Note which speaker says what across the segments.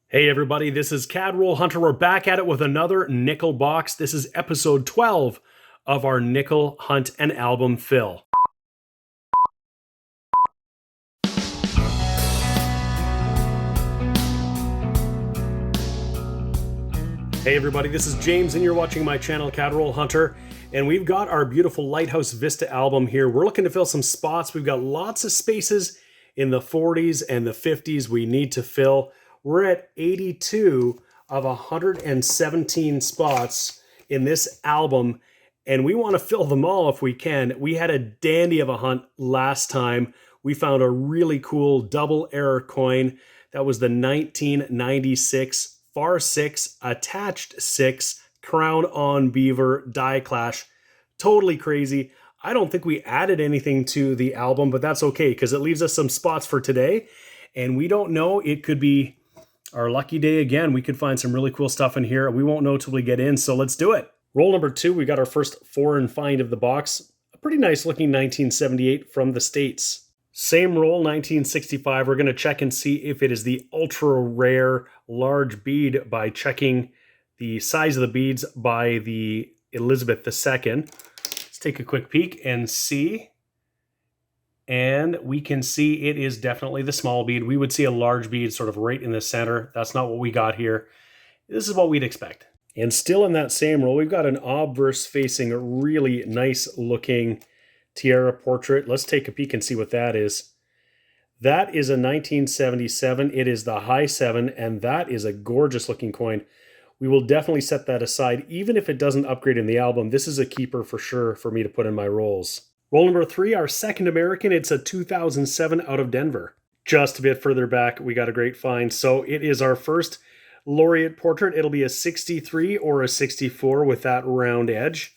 Speaker 1: Hey everybody, this is Cadroll Hunter. We're back at it with another nickel box. This is episode 12 of our nickel hunt and album fill. Hey everybody, this is James and you're watching my channel Cadroll Hunter, and we've got our beautiful Lighthouse Vista album here. We're looking to fill some spots. We've got lots of spaces in the 40s and the 50s we need to fill. We're at 82 of 117 spots in this album, and we want to fill them all if we can. We had a dandy of a hunt last time. We found a really cool double error coin. That was the 1996 Far 6 Attached 6 Crown on Beaver die clash. Totally crazy. I don't think we added anything to the album, but that's okay because it leaves us some spots for today. And we don't know, it could be our lucky day again. We could find some really cool stuff in here. We won't know till we get in, so let's do it. Roll number 2, we got our first foreign find of the box. A pretty nice looking 1978 from the States. Same roll, 1965. We're going to check and see if it is the ultra rare large bead by checking the size of the beads by the Elizabeth II. Let's take a quick peek and see. And we can see it is definitely the small bead. We would see a large bead sort of right in the center. That's not what we got here. This is what we'd expect. And still in that same roll, we've got an obverse facing a really nice looking tiara portrait. Let's take a peek and see what that is. That is a 1977. It is the high 7, and that is a gorgeous looking coin. We will definitely set that aside. Even if it doesn't upgrade in the album, this is a keeper for sure for me to put in my rolls. Roll number 3, our second American. It's a 2007 out of Denver. Just a bit further back, we got a great find. So it is our first laureate portrait. It'll be a 63 or a 64 with that round edge.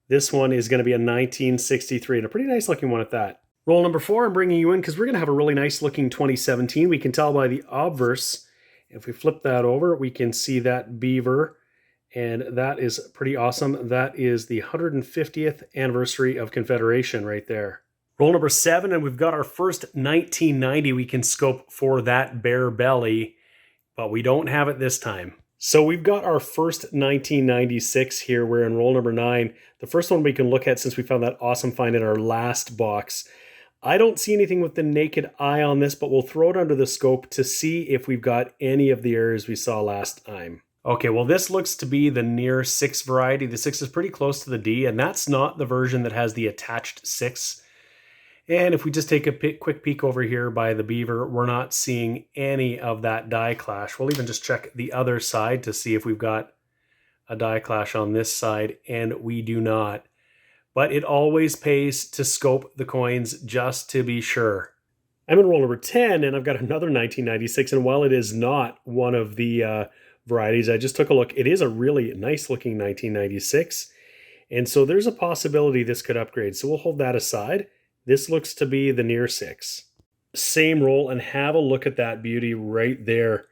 Speaker 1: This one is going to be a 1963, and a pretty nice looking one at that. Roll number 4, I'm bringing you in because we're going to have a really nice looking 2017. We can tell by the obverse. If we flip that over, we can see that beaver. And that is pretty awesome. That is the 150th anniversary of Confederation right there. Roll number 7, and we've got our first 1990 we can scope for that bare belly, but we don't have it this time. So we've got our first 1996 here. We're in roll number 9. The first one we can look at since we found that awesome find in our last box. I don't see anything with the naked eye on this, but we'll throw it under the scope to see if we've got any of the errors we saw last time. Okay, well this looks to be the near 6 variety. The 6 is pretty close to the D, and that's not the version that has the attached 6. And if we just take a quick peek over here by the beaver, we're not seeing any of that die clash. We'll even just check the other side to see if we've got a die clash on this side, and we do not. But it always pays to scope the coins just to be sure. I'm in roll number 10, and I've got another 1996, and while it is not one of the varieties, I just took a look. It is a really nice looking 1996. And so there's a possibility this could upgrade. So we'll hold that aside. This looks to be the near 6. Same roll, and have a look at that beauty right there.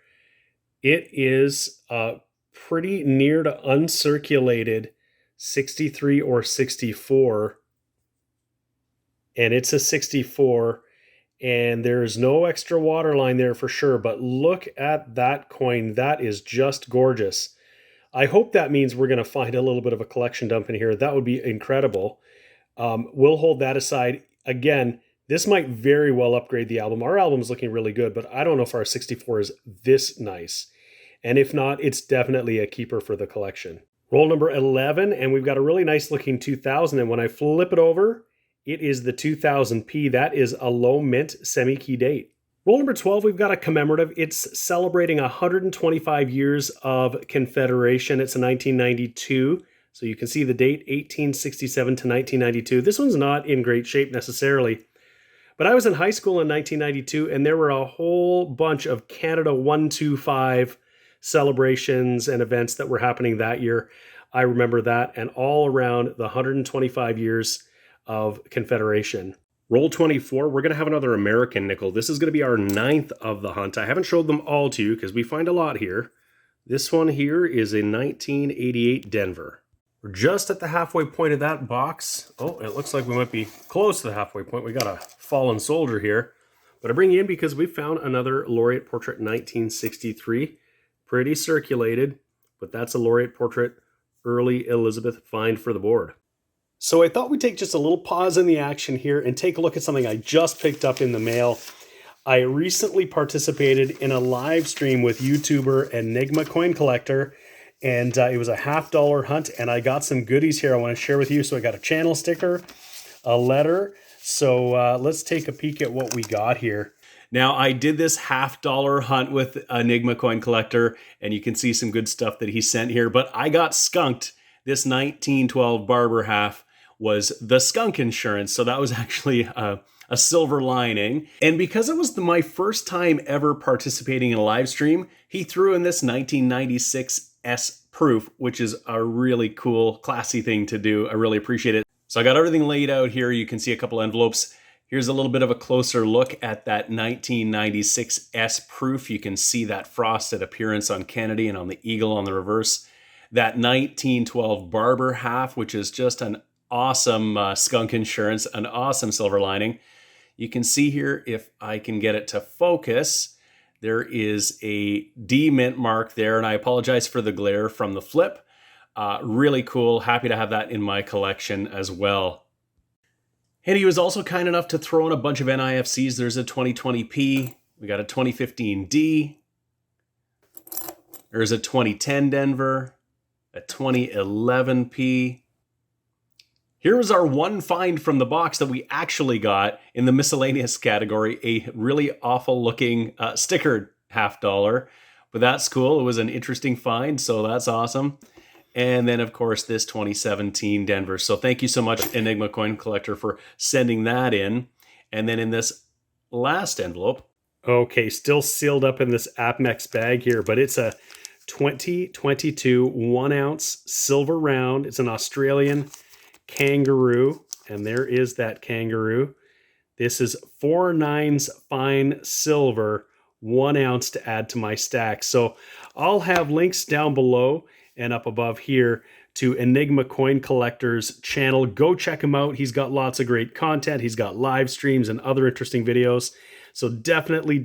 Speaker 1: It is pretty near to uncirculated 63 or 64. And it's a 64. And there's no extra water line there for sure, but look at that coin. That is just gorgeous. I hope that means we're going to find a little bit of a collection dump in here. That would be incredible. We'll hold that aside. Again, this might very well upgrade the album. Our album is looking really good, but I don't know if our 64 is this nice. And if not, it's definitely a keeper for the collection. Roll number 11, and we've got a really nice looking 2000. And when I flip it over, it is the 2000p. That is a low mint semi-key date. Roll number 12, we've got a commemorative. It's celebrating 125 years of Confederation. It's a 1992. So you can see the date, 1867 to 1992. This one's not in great shape necessarily. But I was in high school in 1992, and there were a whole bunch of Canada 125 celebrations and events that were happening that year. I remember that, and all around the 125 years of Confederation. Roll 24, we're going to have another American nickel. This is going to be our 9th of the hunt. I haven't showed them all to you because we find a lot here. This one here is a 1988 Denver. We're just at the halfway point of that box. Oh, it looks like we might be close to the halfway point. We got a fallen soldier here. But I bring you in because we found another Laureate portrait 1963. Pretty circulated, but that's a Laureate portrait, early Elizabeth find for the board. So I thought we'd take just a little pause in the action here and take a look at something I just picked up in the mail. I recently participated in a live stream with YouTuber EnigmaCoinCollector, and it was a $50 hunt, and I got some goodies here I want to share with you. So I got a channel sticker, a letter. So let's take a peek at what we got here. Now, I did this $50 hunt with EnigmaCoinCollector, and you can see some good stuff that he sent here, but I got skunked. This 1912 Barber half was the skunk insurance, so that was actually a silver lining. And because it was my first time ever participating in a live stream, he threw in this 1996 S proof, which is a really cool, classy thing to do. I really appreciate it. So I got everything laid out here. You can see a couple envelopes. Here's a little bit of a closer look at that 1996 S proof. You can see that frosted appearance on Kennedy and on the eagle on the reverse. That 1912 Barber half, which is just an awesome skunk insurance, an awesome silver lining. You can see here, if I can get it to focus, there is a D mint mark there, and I apologize for the glare from the flip. Really cool. Happy to have that in my collection as well. And he was also kind enough to throw in a bunch of NIFCs. There's a 2020P. We got a 2015D. There's a 2010 Denver, a 2011P. Here was our one find from the box that we actually got in the miscellaneous category, a really awful looking stickered $50. But that's cool. It was an interesting find, so that's awesome. And then, of course, this 2017 Denver. So thank you so much, EnigmaCoinCollector, for sending that in. And then in this last envelope. Okay, still sealed up in this Apmex bag here, but it's a 2022 1-ounce silver round. It's an Australian kangaroo, and there is that kangaroo. This is 4 nines fine silver, 1 ounce to add to my stack. So I'll have links down below and up above here to Enigma Coin Collector's channel. Go check him out. He's got lots of great content. He's got live streams and other interesting videos. So definitely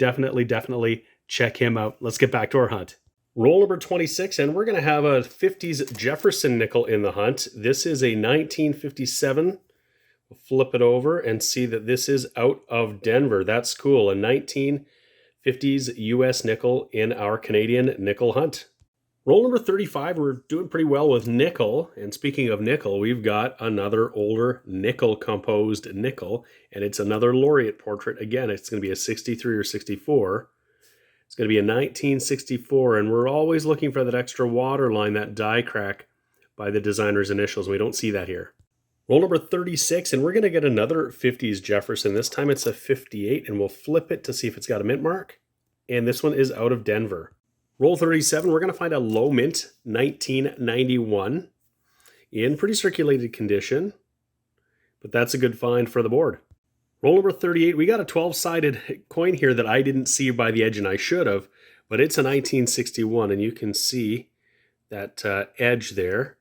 Speaker 1: check him out. Let's get back to our hunt. Roll number 26, and we're going to have a 50s Jefferson nickel in the hunt. This is a 1957. We'll flip it over and see that this is out of Denver. That's cool. A 1950s US nickel in our Canadian nickel hunt. Roll number 35, we're doing pretty well with nickel. And speaking of nickel, we've got another older nickel composed nickel, and it's another Laureate portrait. Again, it's going to be a 63 or 64. It's going to be a 1964, and we're always looking for that extra water line, that die crack by the designer's initials. We don't see that here. Roll number 36, and we're going to get another 50s Jefferson. This time it's a 58, and we'll flip it to see if it's got a mint mark. And this one is out of Denver. Roll 37, we're going to find a low mint 1991 in pretty circulated condition, but that's a good find for the board. Roll number 38, we got a 12-sided coin here that I didn't see by the edge, and I should have, but it's a 1961, and you can see that edge there,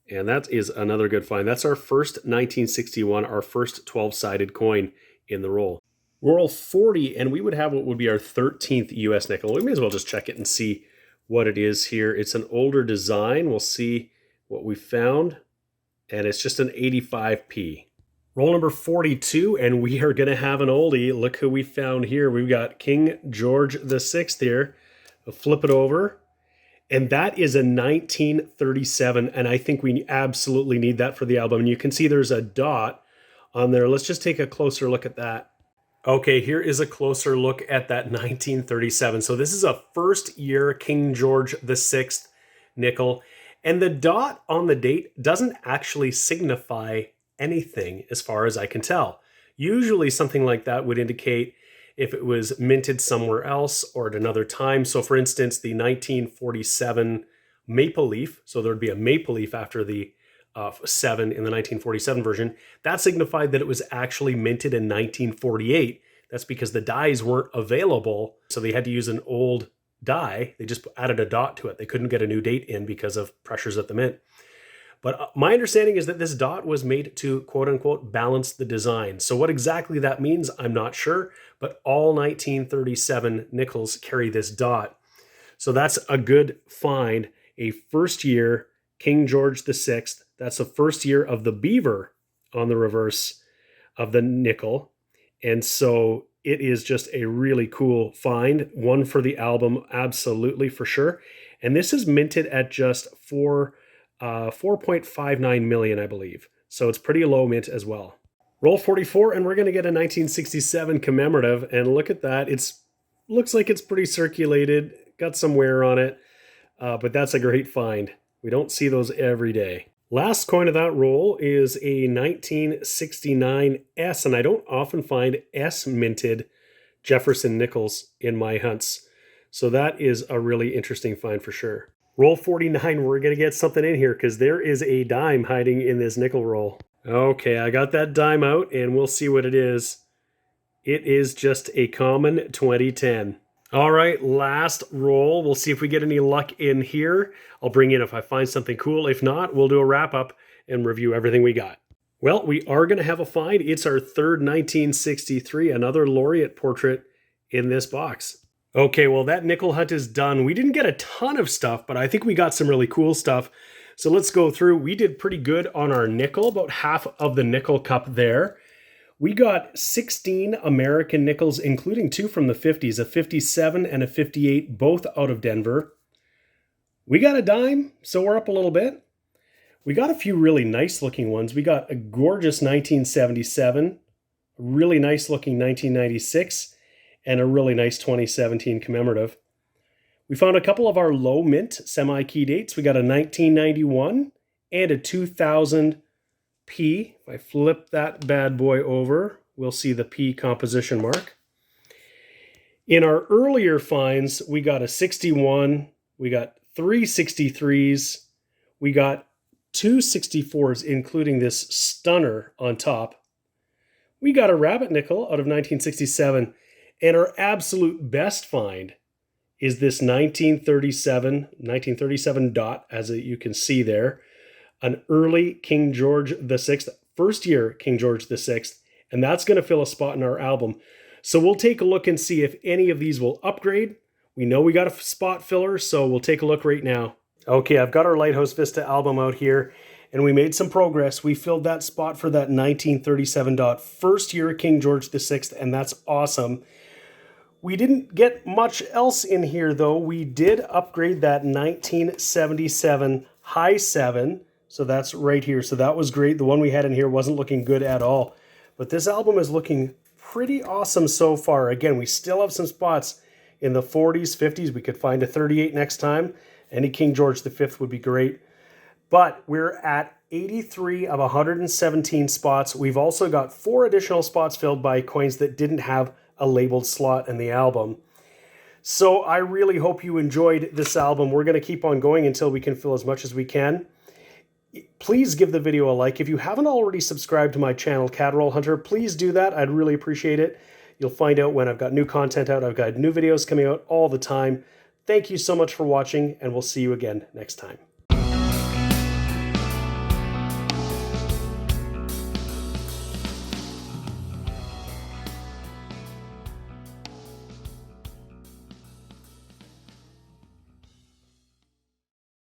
Speaker 1: and that is another good find. That's our first 1961, our first 12-sided coin in the roll. Roll 40, and we would have what would be our 13th US nickel. We may as well just check it and see what it is here. It's an older design. We'll see what we found, and it's just an 85p. Roll number 42, and we are going to have an oldie. Look who we found here. We've got King George VI here. We'll flip it over, and that is a 1937, and I think we absolutely need that for the album. And you can see there's a dot on there. Let's just take a closer look at that. Okay, here is a closer look at that 1937. So this is a first year King George VI nickel, and the dot on the date doesn't actually signify anything as far as I can tell. Usually something like that would indicate if it was minted somewhere else or at another time. So for instance, the 1947 maple leaf, so there'd be a maple leaf after the 7 in the 1947 version, that signified that it was actually minted in 1948. That's because the dies weren't available, so they had to use an old die. They just added a dot to it. They couldn't get a new date in because of pressures at the mint. But my understanding is that this dot was made to quote unquote balance the design. So what exactly that means, I'm not sure, but all 1937 nickels carry this dot. So that's a good find. A first year King George VI. That's the first year of the beaver on the reverse of the nickel. And so it is just a really cool find. One for the album, absolutely, for sure. And this is minted at just 4.59 million, I believe. So it's pretty low mint as well. Roll 44, and we're going to get a 1967 commemorative. And look at that. Looks like it's pretty circulated. Got some wear on it. But that's a great find. We don't see those every day. Last coin of that roll is a 1969 S, and I don't often find S minted Jefferson nickels in my hunts. So that is a really interesting find for sure. Roll 49, we're going to get something in here because there is a dime hiding in this nickel roll. Okay, I got that dime out and we'll see what it is. It is just a common 2010. All right, last roll. We'll see if we get any luck in here. I'll bring in if I find something cool. If not, we'll do a wrap up and review everything we got. Well, we are going to have a find. It's our third 1963, another laureate portrait in this box. Okay, well, that nickel hunt is done. We didn't get a ton of stuff, but I think we got some really cool stuff. So let's go through. We did pretty good on our nickel, about half of the nickel cup there. We got 16 American nickels, including 2 from the 50s, a 57 and a 58, both out of Denver. We got a dime, so we're up a little bit. We got a few really nice looking ones. We got a gorgeous 1977, a really nice looking 1996, and a really nice 2017 commemorative. We found a couple of our low mint semi-key dates. We got a 1991 and a 2000 P. If I flip that bad boy over, we'll see the P composition mark. In our earlier finds, we got a 61, we got 3 63s, we got 2 64s, including this stunner on top. We got a rabbit nickel out of 1967, and our absolute best find is this 1937 dot, as you can see there. An early King George VI, first year King George VI, and that's going to fill a spot in our album. So we'll take a look and see if any of these will upgrade. We know we got a spot filler, so we'll take a look right now. Okay, I've got our Lighthouse Vista album out here, and we made some progress. We filled that spot for that 1937 dot, first year King George VI, and that's awesome. We didn't get much else in here, though. We did upgrade that 1977 high 7. So that's right here. So that was great. The one we had in here wasn't looking good at all. But this album is looking pretty awesome so far. Again, we still have some spots in the 40s, 50s. We could find a 38 next time. Any King George V would be great. But we're at 83 of 117 spots. We've also got 4 additional spots filled by coins that didn't have a labeled slot in the album. So I really hope you enjoyed this album. We're going to keep on going until we can fill as much as we can. Please give the video a like. If you haven't already subscribed to my channel, Caterroll Hunter, please do that. I'd really appreciate it. You'll find out when I've got new content out. I've got new videos coming out all the time. Thank you so much for watching, and we'll see you again next time.